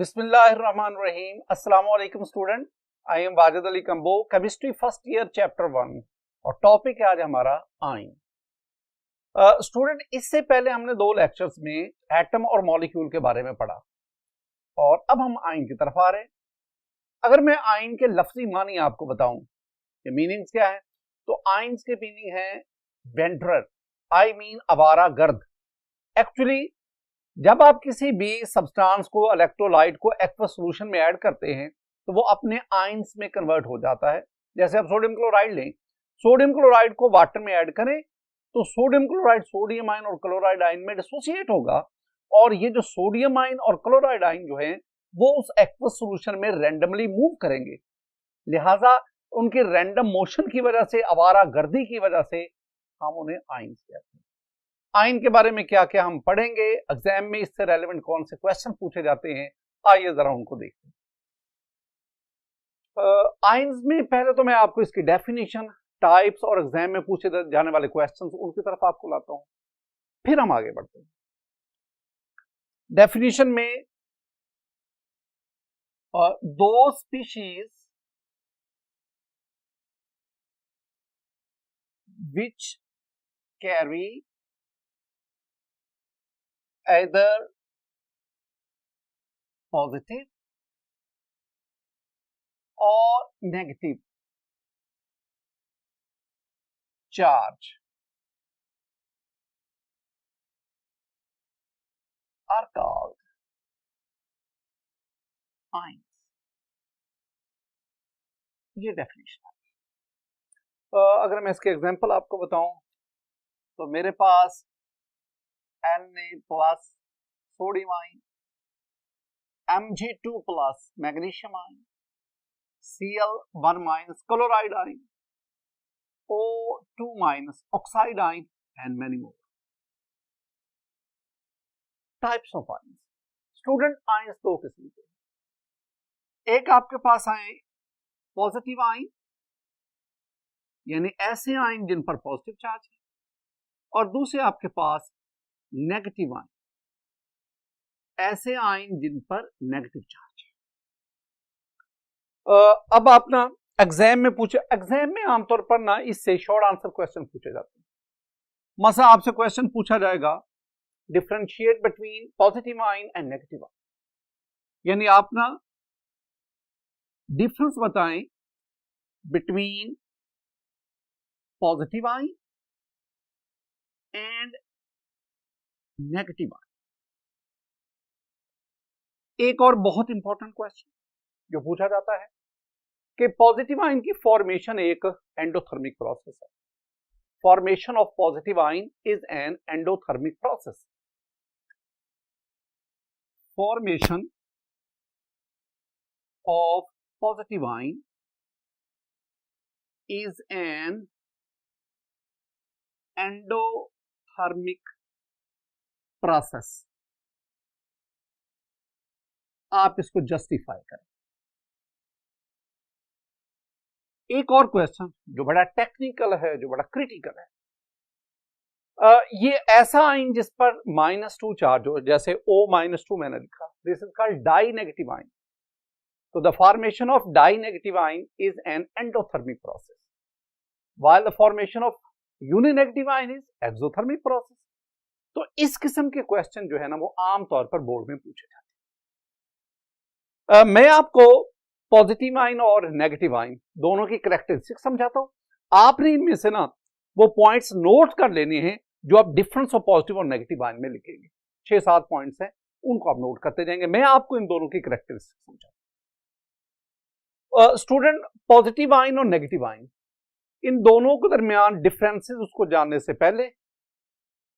बिस्मिल्लाहिर्रहमानिर्रहीम। अस्सलाम वालेकुम student, I am Wajid Ali combo, chemistry first year chapter 1 और टॉपिक है आज हमारा आयन। स्टूडेंट, इससे पहले हमने दो लेक्चर्स में एटम और मॉलिक्यूल के बारे में पढ़ा और अब हम आयन की तरफ आ रहे हैं। अगर मैं आयन के लफ्जी मानी आपको बताऊं कि मीनिंग्स क्या है, तो आयन के मीनिंग है वेंडरर, आई मीन आवारा गर्द। एक्चुअली जब आप किसी भी सब्सटेंस को, इलेक्ट्रोलाइट को एक्वस सॉल्यूशन में ऐड करते हैं तो वो अपने आयंस में कन्वर्ट हो जाता है। जैसे आप सोडियम क्लोराइड लें, सोडियम क्लोराइड को वाटर में ऐड करें तो सोडियम क्लोराइड सोडियम आयन और क्लोराइड आयन में डिसोसिएट होगा और ये जो सोडियम आयन और क्लोराइड आयन जो है वो उस एक्वस सॉल्यूशन में रैंडमली मूव करेंगे। लिहाजा उनके रैंडम मोशन की वजह से, आवारा गर्दी की वजह से हम उन्हें आयंस कहते हैं। आयन के बारे में क्या क्या हम पढ़ेंगे, एग्जाम में इससे रेलेवेंट कौन से क्वेश्चन पूछे जाते हैं, आइए जरा उनको देखते हैं। आयंस में पहले तो मैं आपको इसकी डेफिनेशन, टाइप्स और एग्जाम में पूछे जाने वाले क्वेश्चन उनकी तरफ आपको लाता हूं, फिर हम आगे बढ़ते हैं। डेफिनेशन में दो species which carry either positive or negative charge are called ions। ये डेफिनेशन है। अगर मैं इसके एग्जांपल आपको बताऊं तो मेरे पास Na plus sodium ion, Mg2 plus magnesium ion, Cl1 minus chloride ion, O2 minus oxide ion and many more. Types of ions. Student, ions दो किस्म के, एक आपके पास आए पॉजिटिव आयन, यानी ऐसे आयन जिन पर पॉजिटिव चार्ज है, और दूसरे आपके पास नेगेटिव आयन, ऐसे आयन जिन पर नेगेटिव चार्ज है। अब आप ना एग्जाम में पूछे, एग्जाम में आमतौर पर ना इससे शॉर्ट आंसर क्वेश्चन पूछे जाते हैं। मसा आपसे क्वेश्चन पूछा जाएगा differentiate between positive ion and negative ion, यानी आप ना डिफरेंस बताएं between positive ion and negative ion. एक और बहुत इंपॉर्टेंट क्वेश्चन जो पूछा जाता है कि पॉजिटिव आयन की फॉर्मेशन एक एंडोथर्मिक प्रोसेस है। Formation of positive ion is an endothermic process. Formation of positive ion is an endothermic process. आप इसको जस्टिफाई करें। एक और क्वेश्चन जो बड़ा टेक्निकल है, जो बड़ा क्रिटिकल है, ये ऐसा आयन जिस पर -2 चार्ज हो, जैसे O-2 मैंने लिखा, this is called di negative ion. तो the formation of di negative ion is an endothermic process, while the formation of uninegative ion is exothermic process. तो इस किस्म के क्वेश्चन जो है ना वो आमतौर पर बोर्ड में पूछे जाते हैं। मैं आपको पॉजिटिव आयन और नेगेटिव आयन दोनों की कैरेक्टरिस्टिक समझाता हूं। आपने इनमें से ना वो पॉइंट्स नोट कर लेने हैं जो आप डिफरेंस ऑफ पॉजिटिव और नेगेटिव आयन में लिखेंगे। 6-7 पॉइंट्स हैं, उनको आप नोट करते जाएंगे। मैं आपको इन दोनों की कैरेक्टरिस्टिक समझाता हूं। स्टूडेंट, पॉजिटिव आयन और नेगेटिव आयन, इन दोनों के दरमियान डिफरेंसेस उसको जानने से पहले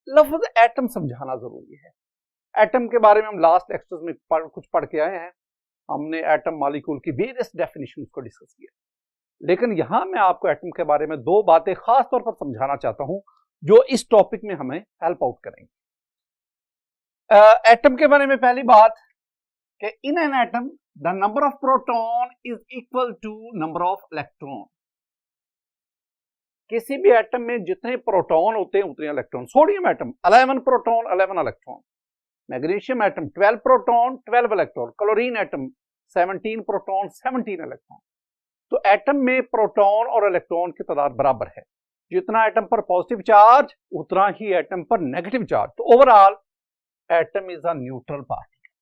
लफ्ज एटम समझाना जरूरी है। एटम के बारे में हम लास्ट लेक्चर्स में कुछ पढ़ के आए हैं। हमने एटम मॉलिक्यूल की वेरियस डेफिनेशंस को डिस्कस किया, लेकिन यहां मैं आपको एटम के बारे में दो बातें खास तौर पर समझाना चाहता हूं जो इस टॉपिक में हमें हेल्प आउट करेंगे। एटम के बारे में पहली बात कि in an atom the number of proton is equal to number of electron. किसी भी एटम में जितने प्रोटॉन होते हैं उतने electron. Sodium atom 11 proton 11 electron, magnesium atom 12 proton 12 electron, chlorine atom 17 proton 17 electron. तो एटम में प्रोटॉन और इलेक्ट्रॉन की तादाद बराबर है, जितना एटम पर पॉजिटिव चार्ज उतना ही एटम पर नेगेटिव चार्ज। तो overall atom is a neutral particle.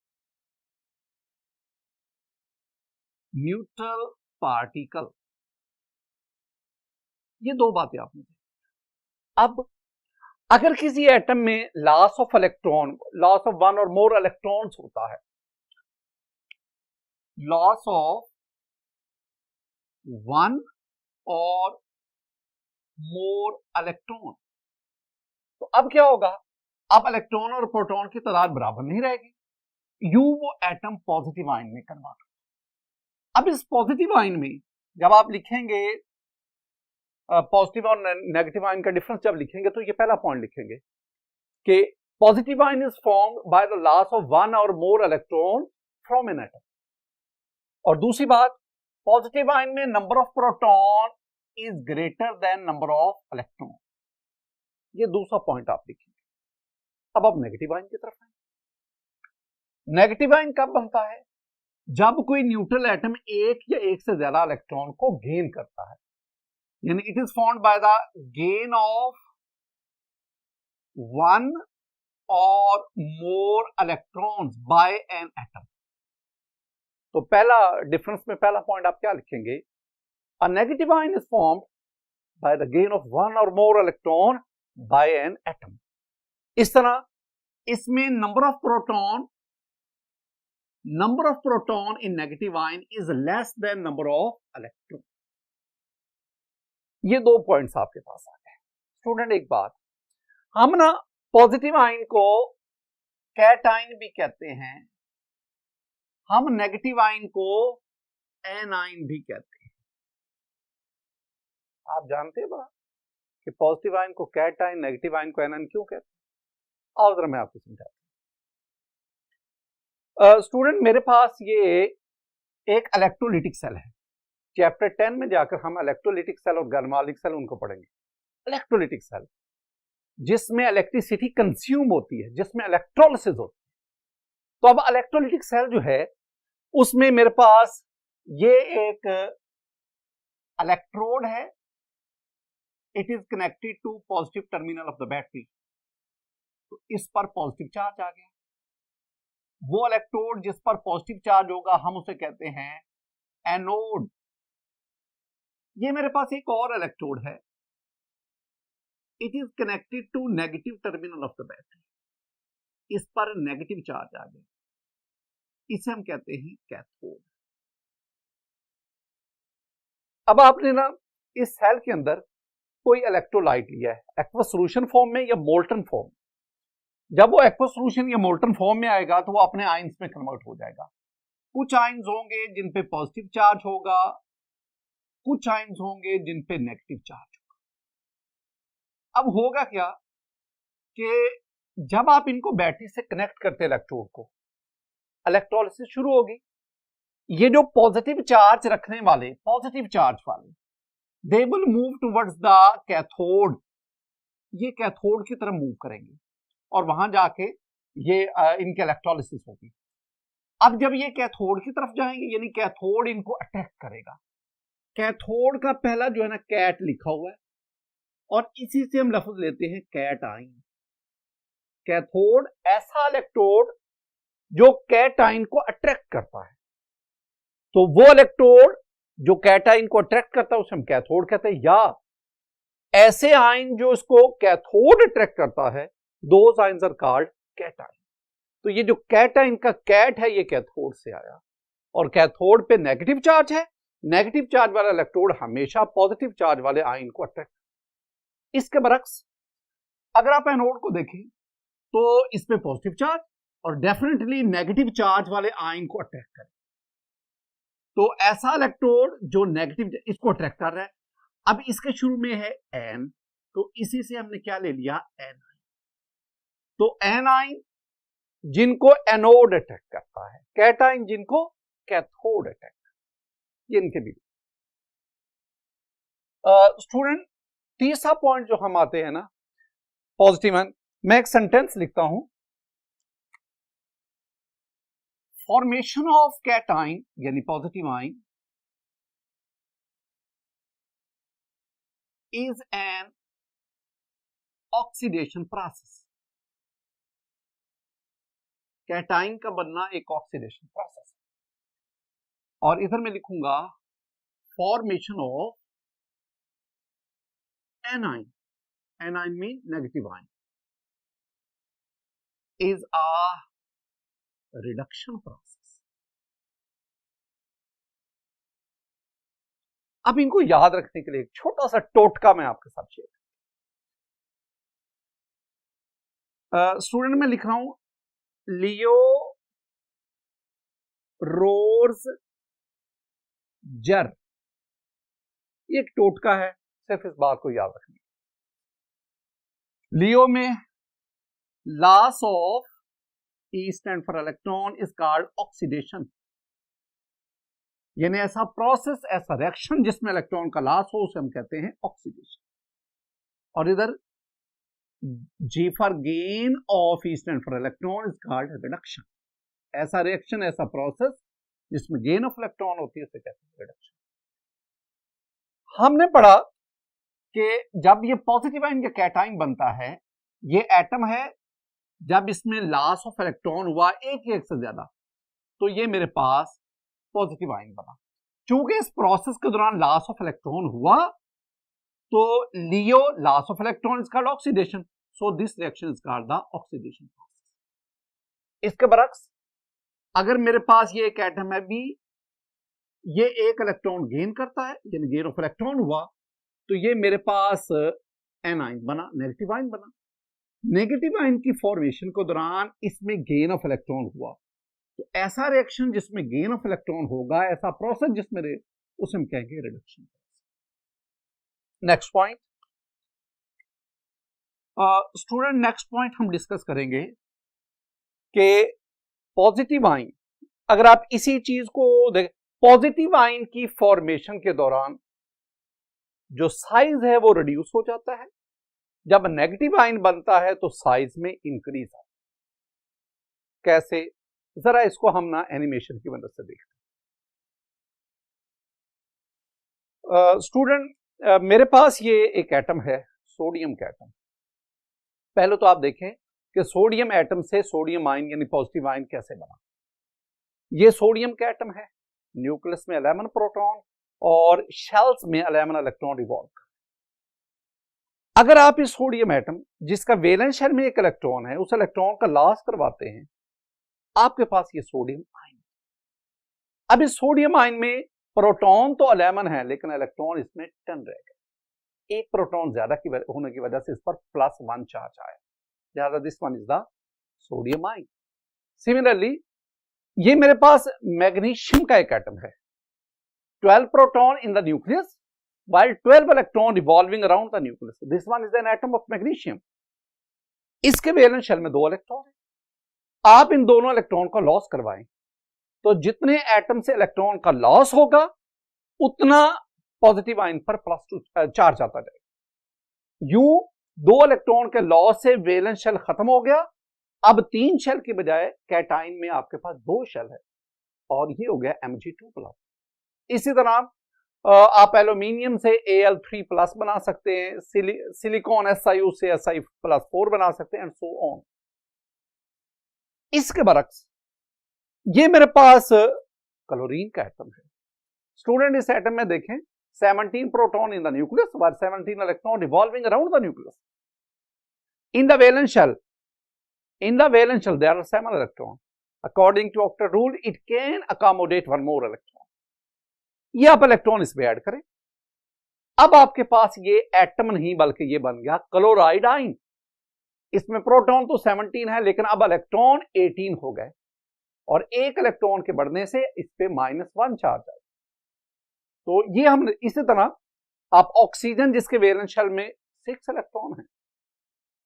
Neutral particle, ये दो बातें आपने। अब अगर किसी एटम में loss of electron, loss of one or more electrons होता है, loss of one or more electron, तो अब क्या होगा, अब इलेक्ट्रॉन और प्रोटॉन की तादाद बराबर नहीं रहेगी, यूं वो एटम पॉजिटिव आयन में कन्वर्ट होगा। अब इस पॉजिटिव आयन में जब आप लिखेंगे पॉजिटिव और नेगेटिव आयन का डिफरेंस जब लिखेंगे, तो ये पहला पॉइंट लिखेंगे कि positive ion is formed by the loss of one or more electron from an atom. और दूसरी बात, पॉजिटिव आयन में number of proton is greater than number of electron. ये दूसरा पॉइंट आप लिखेंगे। अब आप नेगेटिव आयन की तरफ आए। नेगेटिव आयन कब बनता है, जब कोई न्यूट्रल एटम एक या एक से ज्यादा इलेक्ट्रॉन को गेन करता है, यानी it is formed by the gain of one or more electrons by an atom. तो पहला डिफरेंस में पहला पॉइंट आप क्या लिखेंगे, a negative ion is formed by the gain of one or more electron by an atom. इस तरह इसमें number of proton in negative ion is less than number of electron. ये दो पॉइंट्स आपके पास आ गए। स्टूडेंट एक बात, हम ना पॉजिटिव आयन को कैटाइन भी कहते हैं, हम नेगेटिव आयन को एनाइन भी कहते हैं। आप जानते हैं बड़ा कि पॉजिटिव आयन को कैटाइन, नेगेटिव आयन को एनाइन क्यों कहते हैं? और जरा मैं आपको समझाता हूं। स्टूडेंट मेरे पास ये एक इलेक्ट्रोलिटिक सेल है। चैप्टर 10 में जाकर हम इलेक्ट्रोलिटिक सेल और गर्मालिक सेल उनको पढ़ेंगे। इलेक्ट्रोलिटिक सेल जिसमें इलेक्ट्रिसिटी कंज्यूम होती है, जिसमें इलेक्ट्रोलिसिस होती है। तो अब इलेक्ट्रोलिटिक सेल जो है उसमें मेरे पास ये एक इलेक्ट्रोड है, it is connected to positive terminal of the battery. तो इस पर पॉजिटिव चार्ज आ गया। वो इलेक्ट्रोड जिस पर पॉजिटिव चार्ज होगा हम उसे कहते हैं एनोड। ये मेरे पास एक और इलेक्ट्रोड है, it is connected to negative terminal of the battery. इस पर नेगेटिव चार्ज आ गया, इसे हम कहते हैं कैथोड। अब आपने ना इस सेल के अंदर कोई इलेक्ट्रोलाइट लिया है, एक्वस सॉल्यूशन फॉर्म में या मोल्टन फॉर्म। जब वो एक्वस सॉल्यूशन या मोल्टन फॉर्म में आएगा तो वो अपने आयंस में कन्वर्ट हो जाएगा। कुछ आयंस होंगे जिन पे पॉजिटिव चार्ज होगा, कुछ आयंस होंगे जिन पे नेगेटिव चार्ज होगा। अब होगा क्या कि जब आप इनको बैटरी से कनेक्ट करते इलेक्ट्रोड को, इलेक्ट्रोलिसिस शुरू होगी। ये जो पॉजिटिव चार्ज रखने वाले, पॉजिटिव चार्ज वाले, they will move towards the cathode. ये कैथोड की तरफ मूव करेंगे और वहां जाके ये इनके इलेक्ट्रोलिसिस होगी। अब जब ये कैथोड की तरफ जाएंगे, यानी कैथोड इनको अटैक करेगा। कैथोड का पहला जो है ना कैट लिखा हुआ है, और इसी से हम लफ्ज लेते हैं कैटाइन। कैथोड ऐसा इलेक्ट्रोड जो कैटाइन को अट्रैक्ट करता है। तो वो इलेक्ट्रोड जो कैटाइन को अट्रैक्ट करता है उसे हम कैथोड कहते हैं, या ऐसे आयन जो इसको कैथोड अट्रैक्ट करता है, those ions are called cation. तो ये जो कैटाइन का कैट है ये कैथोड से आया, और कैथोड पे नेगेटिव चार्ज है। नेगेटिव चार्ज वाला इलेक्ट्रोड हमेशा पॉजिटिव चार्ज वाले आयन को अट्रैक्ट। इसके बरक्स अगर आप एनोड को देखें तो इसमें पॉजिटिव चार्ज और डेफिनेटली नेगेटिव चार्ज वाले आयन को अट्रैक्ट करें। तो ऐसा इलेक्ट्रोड जो नेगेटिव इसको अट्रैक्ट कर रहा है। अब इसके शुरू में है एन, तो इसी से हमने क्या ले लिया, एन आयन। तो एन आयन जिनको एनोड अट्रैक्ट करता है, कैटाइन जिनको कैथोड अट्रैक्ट, ये इनके बीच। स्टूडेंट तीसरा पॉइंट जो हम आते हैं ना पॉजिटिव आयन, मैं एक सेंटेंस लिखता हूं फॉर्मेशन ऑफ कैटाइन यानी positive ion is an oxidation process. Cation का बनना एक ऑक्सीडेशन प्रोसेस है। और इधर मैं लिखूंगा formation of anion, A9 mean negative ion, is a reduction process. अब इनको याद रखने के लिए एक छोटा सा टोटका मैं आपके साथ शेयर स्टूडेंट में लिख रहा हूं लियो रोर्स जर, ये एक टोटका है, सिर्फ इस बात को याद रखना। लियो में loss of E stand for electron is called oxidation, यानी ऐसा प्रोसेस, ऐसा रिएक्शन जिसमें इलेक्ट्रॉन का लॉस हो उसे हम कहते हैं ऑक्सीडेशन। और इधर G for gain of E stand for electron is called reduction. ऐसा रिएक्शन, ऐसा प्रोसेस जिसमें गेन ऑफ इलेक्ट्रॉन होती है उसे कहते हैं रिडक्शन। हमने पढ़ा कि जब ये पॉजिटिव आयन या कैटाइन बनता है, ये एटम है, जब इसमें लॉस ऑफ इलेक्ट्रॉन हुआ एक से ज्यादा, तो ये मेरे पास पॉजिटिव आयन बना। चूंकि इस प्रोसेस के दौरान लॉस ऑफ इलेक्ट्रॉन हुआ, तो LEO loss of electron is called oxidation, so this reaction is called the oxidation process. इसके बरक्स अगर मेरे पास ये एक एटम है बी, ये एक इलेक्ट्रॉन गेन करता है, यानी गेन ऑफ इलेक्ट्रॉन हुआ, तो ये मेरे पास एनाइन बना, नेगेटिव आयन बना। नेगेटिव आयन की फॉर्मेशन के दौरान इसमें गेन ऑफ इलेक्ट्रॉन हुआ, तो ऐसा रिएक्शन जिसमें गेन ऑफ इलेक्ट्रॉन होगा, ऐसा प्रोसेस जिसमें उसे हम कहेंगे reduction. Next point student, next point हम डिस्कस करेंगे कि पॉजिटिव आयन, अगर आप इसी चीज को देखें, पॉजिटिव आयन की फॉर्मेशन के दौरान जो साइज है वो रिड्यूस हो जाता है, जब नेगेटिव आयन बनता है तो साइज में इंक्रीज आता है। कैसे, जरा इसको हम ना एनिमेशन की मदद से देखते हैं। स्टूडेंट मेरे पास ये एक एटम है, सोडियम का एटम। पहले तो आप देखें कि सोडियम एटम से सोडियम आयन यानी पॉजिटिव आयन कैसे बना। ये सोडियम का एटम है, न्यूक्लियस में 11 प्रोटॉन और शेल्स में 11 इलेक्ट्रॉन रिवॉल्व। अगर आप इस सोडियम एटम जिसका वैलेंस शेल में एक इलेक्ट्रॉन है, उस इलेक्ट्रॉन का लॉस करवाते हैं, आपके पास ये सोडियम आयन। अब इस सोडियम आयन में प्रोटॉन तो 11 है, लेकिन इलेक्ट्रॉन इसमें 10 रह गए। एक प्रोटॉन ज्यादा होने की वजह से इस पर +1 चार्ज आया, लिहाजा this one is the sodium ion. Similarly ये मेरे पास मैग्नीशियम का एक एटम है, 12 proton in the nucleus while 12 electron revolving around the nucleus. This one is an atom of magnesium. इसके वैलेंस शेल में 2 इलेक्ट्रॉन है। आप इन दोनों इलेक्ट्रॉन का लॉस करवाएं, तो जितने एटम से इलेक्ट्रॉन का लॉस होगा उतना पॉजिटिव आयन पर +2 चार्ज आता जाएगा। यूं 2 इलेक्ट्रॉन के लॉस से वैलेंस शेल खत्म हो गया। अब 3 शेल की बजाय कैटाइन में आपके पास 2 शेल है, और ये हो गया Mg2+। इसी तरह आप एल्यूमिनियम से Al3+ बना सकते हैं, सिलिकॉन SiO से Si+4 बना सकते हैं, एंड सो ऑन। इसके बरक्स ये मेरे पास क्लोरीन का एटम है। स्टूडेंट इस एटम में देखें 17 प्रोटॉन इन द न्यूक्लियस और 17 electron revolving around the nucleus. In the valence shell there are 7 electrons. According to octet rule, it can accommodate 1 more electron. ये आप इलेक्ट्रॉन इसमें ऐड करें, अब आपके पास ये एटम नहीं बल्कि ये बन गया क्लोराइड आयन। इसमें प्रोटॉन तो 17 है, लेकिन अब इलेक्ट्रॉन 18 हो गए, और एक इलेक्ट्रॉन के बढ़ने से इस पे -1 चार्ज आए। तो ये हम इसी तरह आप ऑक्सीजन जिसके वैलेंस शेल में 6 इलेक्ट्रॉन है,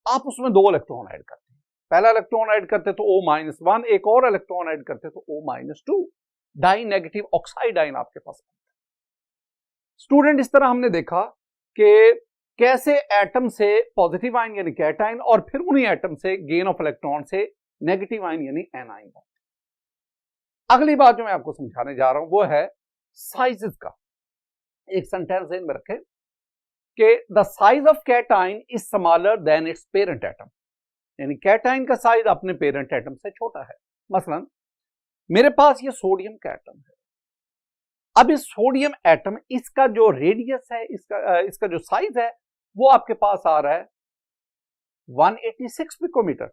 आप उसमें 2 इलेक्ट्रॉन ऐड करते हैं। पहला इलेक्ट्रॉन ऐड करते तो O-1, एक और इलेक्ट्रॉन ऐड करते तो O-2, die negative oxide ion आपके पास। स्टूडेंट इस तरह हमने देखा कि कैसे एटम से पॉजिटिव आयन यानी कैटाइन, और फिर उन्हीं एटम से गेन ऑफ इलेक्ट्रॉन से नेगेटिव आयन यानी एनाइन। अगली बात जो मैं आपको समझाने जा रहा हूं वो है साइजेस का। एक सेंटेंस में रखें कि the size of cation is smaller than its parent atom, यानी कैटाइन का साइज अपने पेरेंट एटम से छोटा है। मसलन मेरे पास ये सोडियम का एटम है। अब इस सोडियम एटम, इसका जो रेडियस है, इसका जो साइज है वो आपके पास आ रहा है 186 पिकोमीटर।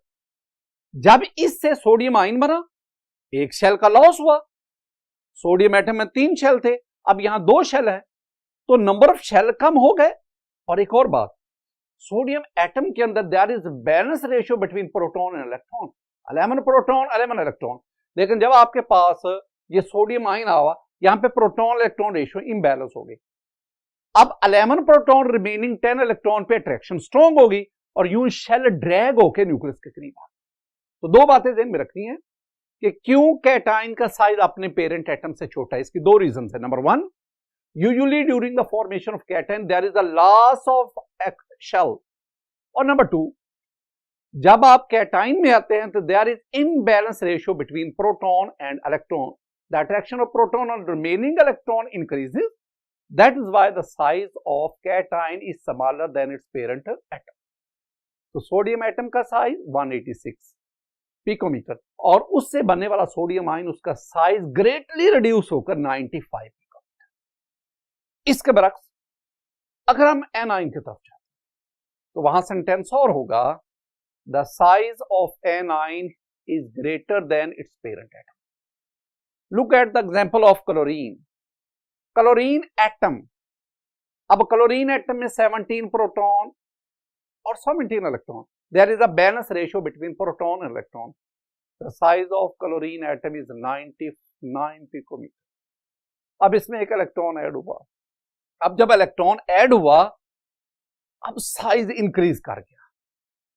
जब इससे सोडियम आयन बना, एक शेल का लॉस हुआ। सोडियम एटम में 3 शेल थे, अब यहां 2 शेल है, तो नंबर ऑफ शेल कम हो गए। और एक और बात, सोडियम एटम के अंदर there is balance ratio between proton and electron, 11 proton 11 electron. लेकिन जब आपके पास ये सोडियम आयन आवा, यहां पे प्रोटॉन इलेक्ट्रॉन रेशियो इम्बैलेंस हो गई। अब 11 प्रोटॉन रिमेनिंग 10 इलेक्ट्रॉन पे अट्रैक्शन स्ट्रॉन्ग होगी और यूं शेल ड्रैग होकर न्यूक्लियस के करीब आ। तो 2 बातें ध्यान में रखनी है कि क्यों कैटाइन का साइज अपने पेरेंट एटम से छोटा है। इसकी 2 रीजन है। Number 1, usually during the formation of cation there is a loss of shell. और नंबर 2, जब आप कैटाइन में आते हैं तो there is imbalance ratio between proton and electron. The attraction of proton on remaining electron increases, that is why the size of cation is smaller than its parent atom. तो sodium atom का size 186 picometer और उससे बनने वाला sodium ion, उसका size greatly reduce होकर 95 picometre. इसके बरक्स अगर हम एनाइन की तरफ जाते तो वहां सेंटेंस और होगा, the size of anion is greater then its parent atom. Look at the example of chlorine. Chlorine atom, अब क्लोरीन एटम में 17 प्रोटॉन और 17 electron. There is a balance ratio between proton and electron. The size of chlorine atom is 99 picometer. अब इसमें एक electron add हुआ। अब जब electron add हुआ, अब साइज इंक्रीज कर गया।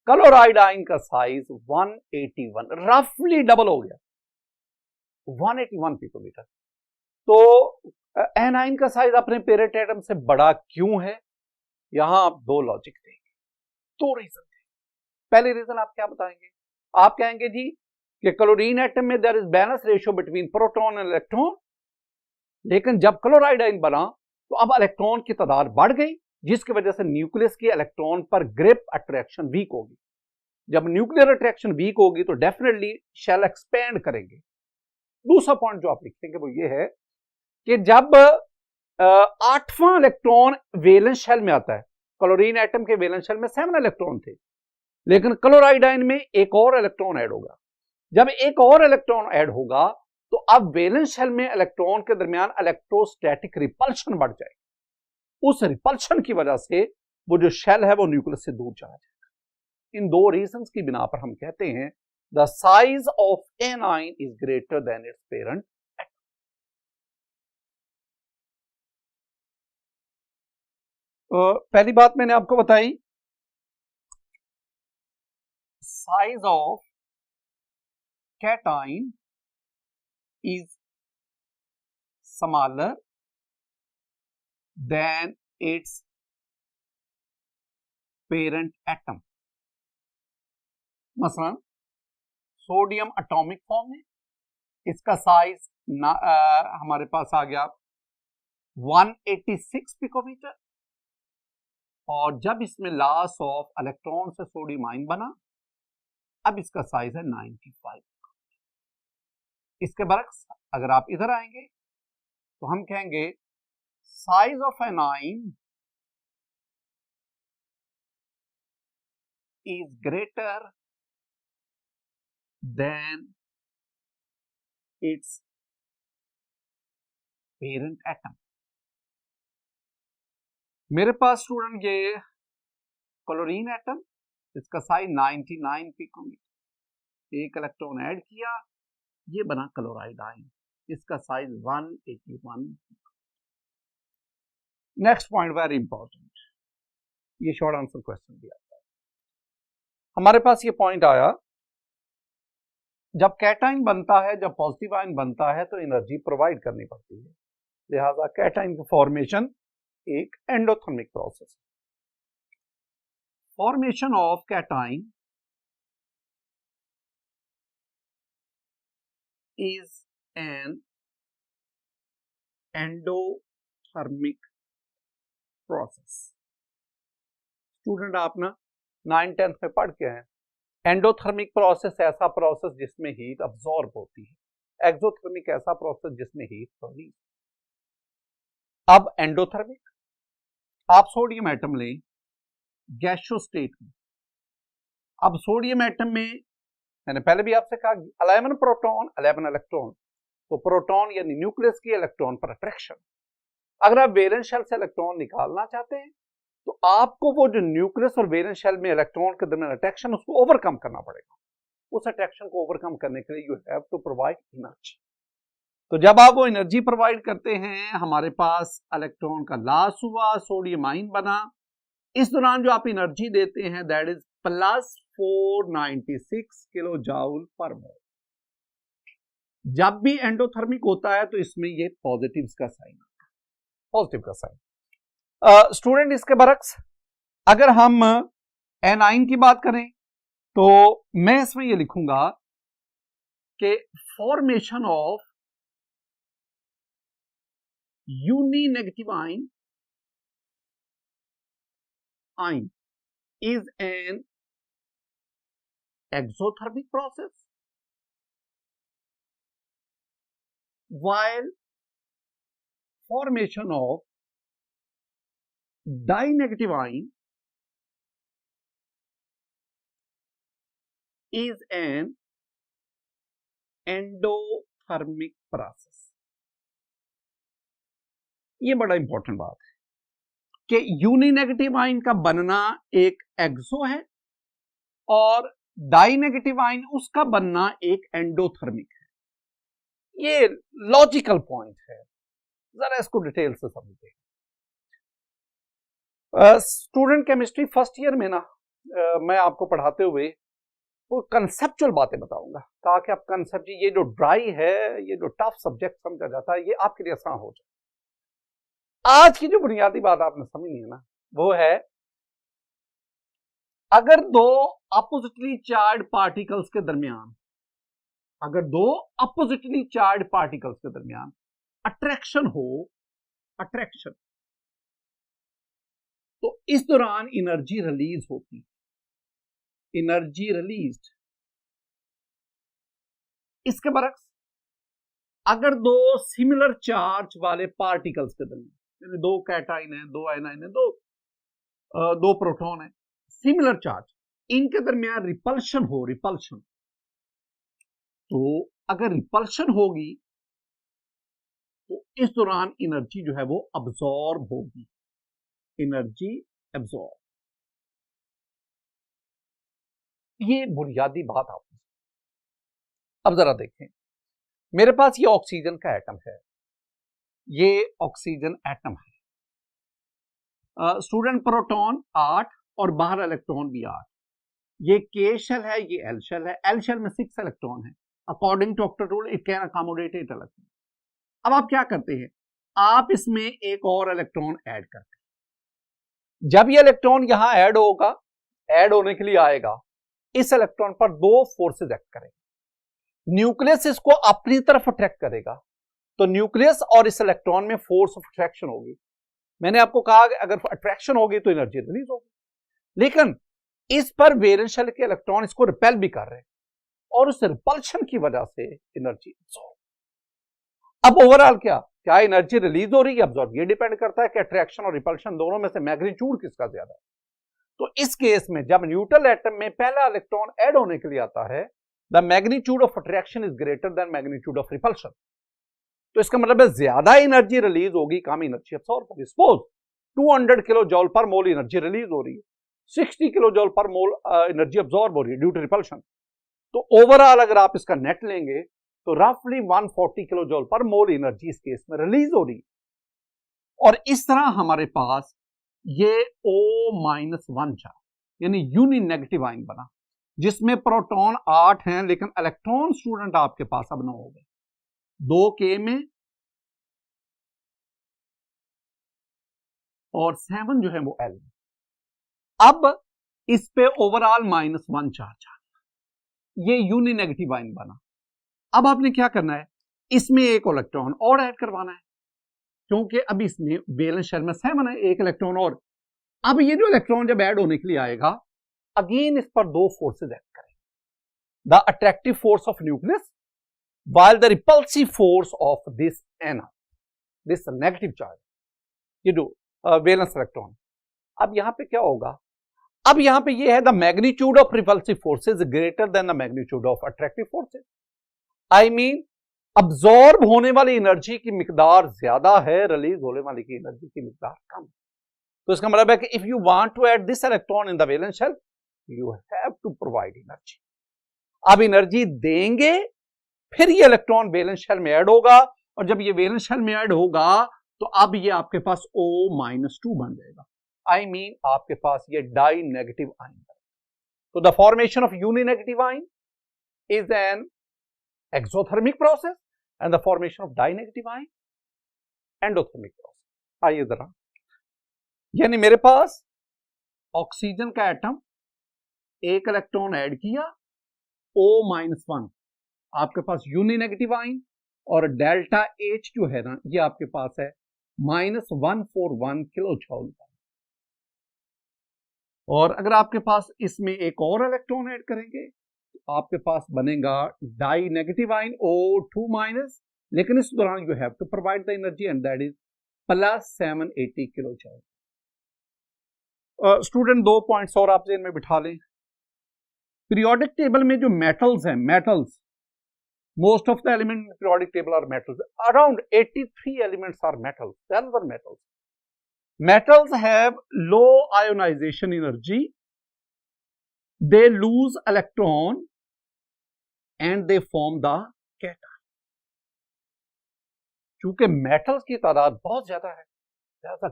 क्लोराइड आयन का साइज 181, रफली डबल हो गया, 181 पिकोमीटर। तो एनाइन का साइज अपने पेरेंट एटम से बड़ा क्यों है? यहां आप 2 लॉजिक देंगे, 2 रीजन। पहले रीजन आप क्या बताएंगे? आप कहेंगे जी कि क्लोरीन एटम में there is balance ratio between proton and electron, लेकिन जब क्लोराइड आयन बना तो अब इलेक्ट्रॉन की तादाद बढ़ गई, जिसकी वजह से न्यूक्लियस की इलेक्ट्रॉन पर ग्रिप अट्रैक्शन वीक होगी। जब न्यूक्लियर अट्रैक्शन वीक होगी तो डेफिनेटली शेल एक्सपेंड करेंगे। दूसरा पॉइंट जो आप लिखेंगे वो ये है कि जब 8वां इलेक्ट्रॉन वैलेंस शेल में आता है, क्लोरीन एटम के वैलेंस शेल में 7 इलेक्ट्रॉन थे, लेकिन क्लोराइड आयन में एक और इलेक्ट्रॉन ऐड होगा। जब एक और इलेक्ट्रॉन ऐड होगा तो अब वैलेंस शेल में इलेक्ट्रॉन के दरमियान इलेक्ट्रोस्टैटिक रिपल्शन बढ़ जाएगी। उस रिपल्शन की वजह से वो जो शेल है वो न्यूक्लियस से दूर चला जाएगा। इन 2 रीजंस की बिना पर हम कहते हैं the size of anion is greater then its parent atom. पहली बात मैंने आपको बताई, size of cation is smaller than its parent atom। मसलन सोडियम एटॉमिक फॉर्म में इसका साइज हमारे पास आ गया 186 पिकोमीटर, और जब इसमें लॉस ऑफ इलेक्ट्रॉन से सोडियम आयन बना, अब इसका साइज है 95। इसके बरक्स अगर आप इधर आएंगे तो हम कहेंगे size of anion is greater then its parent atom. मेरे पास स्टूडेंट ये क्लोरीन एटम, इसका साइज 99 पिकोमीटर, एक इलेक्ट्रॉन ऐड किया, ये बना क्लोराइड आयन, इसका size 181। Next point very important, ये शॉर्ट आंसर क्वेश्चन दिया था। हमारे पास ये पॉइंट आया, जब कैटाइन बनता है, जब पॉजिटिव आयन बनता है तो एनर्जी प्रोवाइड करनी पड़ती है, लिहाजा कैटाइन की फॉर्मेशन एक endothermic process. Formation of cation is N endothermic process. Student आप ना 9th-10th में पढ़ के हैं, एंडोथर्मिक प्रोसेस ऐसा प्रोसेस जिसमें हीट अब्सॉर्ब होती है, एक्सोथर्मिक ऐसा प्रोसेस जिसमें हीट रिलीज। अब एंडोथर्मिक, आप सोडियम एटम लें गैसियस स्टेट में। अब सोडियम एटम में मैंने पहले भी आपसे कहा 11 प्रोटॉन 11 इलेक्ट्रॉन, तो प्रोटॉन यानी न्यूक्लियस की इलेक्ट्रॉन पर अट्रैक्शन। अगर आप वैलेंस शेल से इलेक्ट्रॉन निकालना चाहते हैं तो आपको वो जो न्यूक्लियस और वैलेंस शेल में इलेक्ट्रॉन के दरमियान अट्रैक्शन उसको ओवरकम करना पड़ेगा। उस अट्रैक्शन को ओवरकम करने के लिए you have to provide energy. तो जब आप वो एनर्जी प्रोवाइड करते हैं, हमारे पास इलेक्ट्रॉन का लॉस हुआ, सोडियम आयन बना। इस दौरान जो आप एनर्जी देते हैं that is plus 496 kilo joule per mole. जब भी एंडोथर्मिक होता है तो इसमें ये पॉजिटिव का साइन आता है, पॉजिटिव का साइन। स्टूडेंट इसके बरक्स अगर हम एनाइन की बात करें तो मैं इसमें ये लिखूंगा कि formation of uni negative ion is an exothermic process, while formation of dinegative ion is an endothermic process। ये बड़ा इंपॉर्टेंट बात है कि यूनी नेगेटिव आयन का बनना एक एक्सो है और डाई नेगेटिव आयन उसका बनना एक एंडोथर्मिक है। ये लॉजिकल पॉइंट है, जरा इसको डिटेल से समझते हैं। स्टूडेंट केमिस्ट्री फर्स्ट ईयर में ना मैं आपको पढ़ाते हुए वो कंसेप्चुअल बातें बताऊंगा ताकि आप कंसेप्ट, ये जो ड्राई है, ये जो टफ सब्जेक्ट समझा जाता है, ये आपके लिए आसान हो जाए। आज की जो बुनियादी बात आपने समझनी है ना वो है, अगर दो अपोजिटली चार्ज पार्टिकल्स के दरमियान, अगर दो अपोजिटली चार्ज पार्टिकल्स के दरमियान अट्रैक्शन हो, अट्रैक्शन, तो इस दौरान एनर्जी रिलीज होती, एनर्जी रिलीज्ड। इसके बरक्स अगर दो सिमिलर चार्ज वाले पार्टिकल्स के दरमियान, यानी दो कैटाइन है, दो आयनाइन है, दो प्रोटॉन है, सिमिलर चार्ज, इनके दरमियान रिपल्शन हो, रिपल्शन, तो अगर रिपल्शन होगी तो इस दौरान एनर्जी जो है वो अब्सॉर्ब होगी, एनर्जी अब्सॉर्ब। ये बुनियादी बात आपने। अब जरा देखें, मेरे पास ये ऑक्सीजन का एटम है, ये ऑक्सीजन एटम है। स्टूडेंट प्रोटॉन 8 और बाहर इलेक्ट्रॉन भी 8। ये के शेल है, ये एल शेल है। एल शेल में 6 इलेक्ट्रॉन है। According to octet rule it can accommodate 8 electron. अब आप क्या करते हैं, आप इसमें एक और इलेक्ट्रॉन ऐड करते हैं। जब ये इलेक्ट्रॉन यहां ऐड होगा, ऐड होने के लिए आएगा, इस इलेक्ट्रॉन पर दो फोर्सेस एक्ट करेंगे। न्यूक्लियस इसको अपनी तरफ अट्रैक्ट करेगा, तो न्यूक्लियस और इस इलेक्ट्रॉन में फोर्स ऑफ अट्रैक्शन होगी। मैंने आपको कहा कि अगर अट्रैक्शन होगी तो एनर्जी रिलीज होगी, लेकिन इस पर वैलेंस शेल के इलेक्ट्रॉन इसको रिपेल भी कर रहे हैं और उस रिपल्शन की वजह से एनर्जी अब्सॉर्ब। अब ओवरऑल क्या एनर्जी रिलीज हो रही है, अब्सॉर्ब? ये डिपेंड करता है कि अट्रैक्शन और रिपल्शन दोनों में से मैग्नीट्यूड किसका ज्यादा है। तो इस केस में जब न्यूट्रल एटम में पहला इलेक्ट्रॉन ऐड होने के लिए आता है, the magnitude of attraction is greater then magnitude of repulsion. तो इसका मतलब है ज्यादा एनर्जी रिलीज होगी, कम एनर्जी अब्सॉर्ब होगी। सपोज 200 किलो जूल पर मोल एनर्जी रिलीज हो रही है, 60 किलो जूल पर मोल एनर्जी अब्सॉर्ब हो रही है ड्यू टू रिपल्शन। तो ओवरऑल अगर आप इसका नेट लेंगे तो रफली 140 किलो जूल पर मोल एनर्जी इस केस में रिलीज हो रही है। और इस तरह हमारे पास ये O-1 चार्ज यानी यूनी नेगेटिव आयन बना, जिसमें प्रोटॉन 8 हैं लेकिन इलेक्ट्रॉन स्टूडेंट आपके पास अब 9 हो गए, 2 K में और 7 जो है वो L में। अब इस पे ओवरऑल -1 चार्ज आ गया, ये यूनी नेगेटिव आयन बना। अब आपने क्या करना है, इसमें एक इलेक्ट्रॉन और ऐड करवाना है, क्योंकि अब इसमें वैलेंस शेल में 7 है, एक इलेक्ट्रॉन और। अब ये जो इलेक्ट्रॉन जब ऐड होने के लिए आएगा, अगेन इस पर दो फोर्सेज ऐड करें, the attractive force of nucleus while the repulsive force of this NR, this negative charge, ये जो वैलेंस इलेक्ट्रॉन। अब यहां पे क्या होगा, अब यहां पे ये है the magnitude of repulsive forces greater than the magnitude of attractive forces. I mean absorb होने वाली एनर्जी की मिकदार ज्यादा है, रिलीज होने वाली की एनर्जी की मिकदार कम। तो इसका मतलब है कि if you want to add this electron in the valence shell, you have to provide energy. अब एनर्जी देंगे, फिर ये इलेक्ट्रॉन वैलेंस शेल में ऐड होगा, और जब ये वैलेंस शेल में ऐड होगा तो अब ये आपके पास O-2 बन जाएगा। आई मीन आपके पास ये डाई नेगेटिव आयन। तो the formation of uninegative ion is an exothermic process and the formation of di negative ion endothermic process. आइए जरा, यानी मेरे पास ऑक्सीजन का एटम, एक इलेक्ट्रॉन ऐड किया, O-1, आपके पास यूनिनेगेटिव आयन, और डेल्टा H जो है ना, ये आपके पास है -141 किलो जूल। और अगर आपके पास इसमें एक और इलेक्ट्रॉन ऐड करेंगे तो आपके पास बनेगा डाई नेगेटिव आयन O2-, लेकिन इस दौरान you have to provide the energy and that is +780 kilo joule. Student, दो पॉइंट्स और आप जेन में बिठा लें। पीरियोडिक टेबल में जो मेटल्स हैं, metals, most of the elements in the periodic table are metals. Around 83 elements are metals, 12 are metals. Metals have low ionization energy, they lose electron and they form the cation. चूंकि metals की तादाद बहुत ज्यादा है, ज्यादा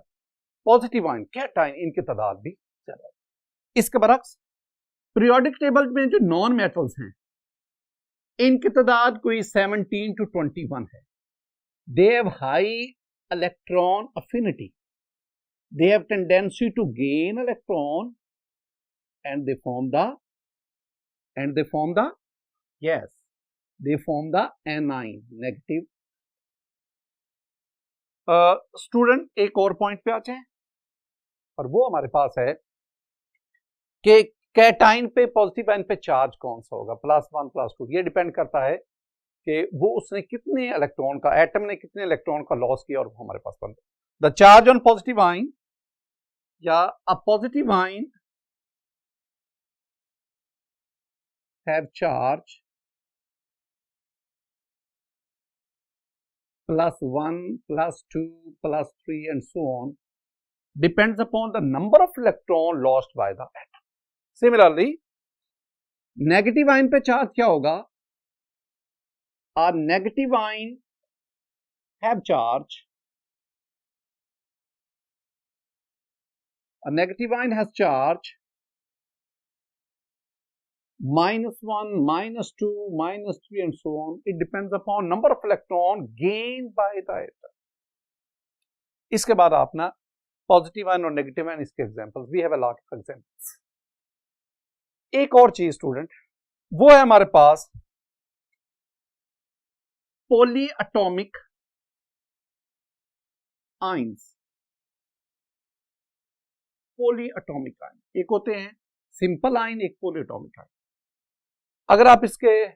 positive ion, cation, इनकी तादाद भी ज्यादा है। इसके बरक्स पीरियोडिक टेबल में जो नॉन मेटल्स हैं, इनकी तादाद कोई 17 to 21 है। They have high electron affinity, they have tendency to gain electron and they form the anion negative. Student, एक और पॉइंट पे आते हैं, और वो हमारे पास है कि कैटाइन पे, पॉजिटिव आयन पे चार्ज कौन सा होगा, +1 +2। ये डिपेंड करता है कि वो उसने कितने इलेक्ट्रॉन का, एटम ने कितने इलेक्ट्रॉन का लॉस किया, और वो हमारे पास बनता है। The charge on positive ion या a positive ion have charge +1 +2 +3 and so on, depends upon the number of electron lost by the atom. Similarly, negative ion पे चार्ज क्या होगा, a negative ion have charge, a negative ion has charge -1 -2 -3 and so on. It depends upon number of electron gained by the atom. इसके बाद अपना positive ion और negative ion, इसके examples, we have a lot of examples. एक और चीज student, वो है हमारे पास poly atomic ions. Poly atomic ion, एक होते हैं सिंपल आयन, एक पॉली एटॉमिक आयन। अगर आप इसके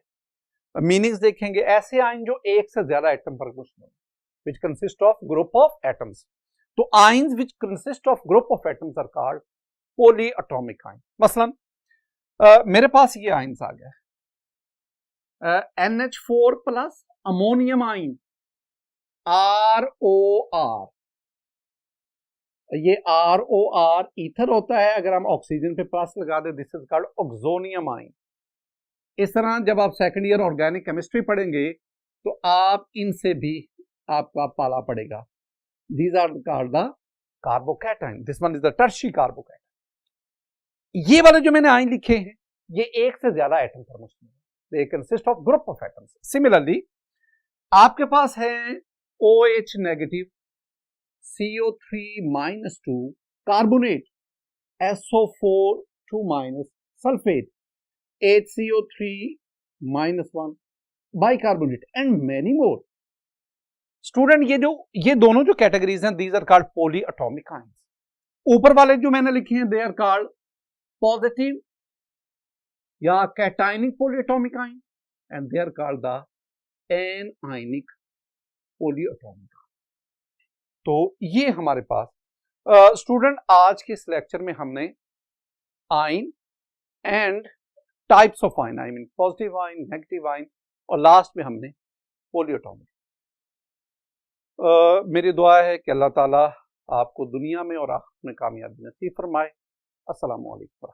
मीनिंग्स देखेंगे, ऐसे आयन जो एक से ज्यादा एटम पर मुश्तमिल, which consist of group of atoms. तो ions which consist of group of atoms are called poly atomic ion. मसलन मेरे पास ये आयंस आ गया, NH4+ अमोनियम आयन, ROR। ये ROR ईथर होता है, अगर हम ऑक्सीजन पे प्लस लगा दे, this is called oxonium ion. इस तरह जब आप सेकंड ईयर ऑर्गेनिक केमिस्ट्री पढ़ेंगे तो आप इनसे भी आपका पाला पड़ेगा। These are called the carbocation, this one is the tertiary carbocation. ये वाले जो मैंने आयन लिखे हैं, ये एक से ज्यादा एटम पर मुश्तमिल है, they consist of group of atoms. Similarly आपके पास है OH negative, CO3-2 carbonate, SO4 2- sulphate, HCO3-1 bicarbonate and many more. Student ये दोनों जो कैटेगरीज हैं these are called poly atomic ions. ऊपर वाले जो मैंने लिखे हैं दे आर कॉल्ड पॉजिटिव या cationic poly atomic ion and they are called the anionic poly atomic. तो ये हमारे पास स्टूडेंट आज के इस लेक्चर में हमने ion and types of ion, I mean positive ion, negative ion, और लास्ट में हमने पॉली एटॉमिक। मेरी दुआ है कि अल्लाह ताला आपको दुनिया में और आखिरत में कामयाबी नसीब फरमाए। अस्सलामु अलैकुम।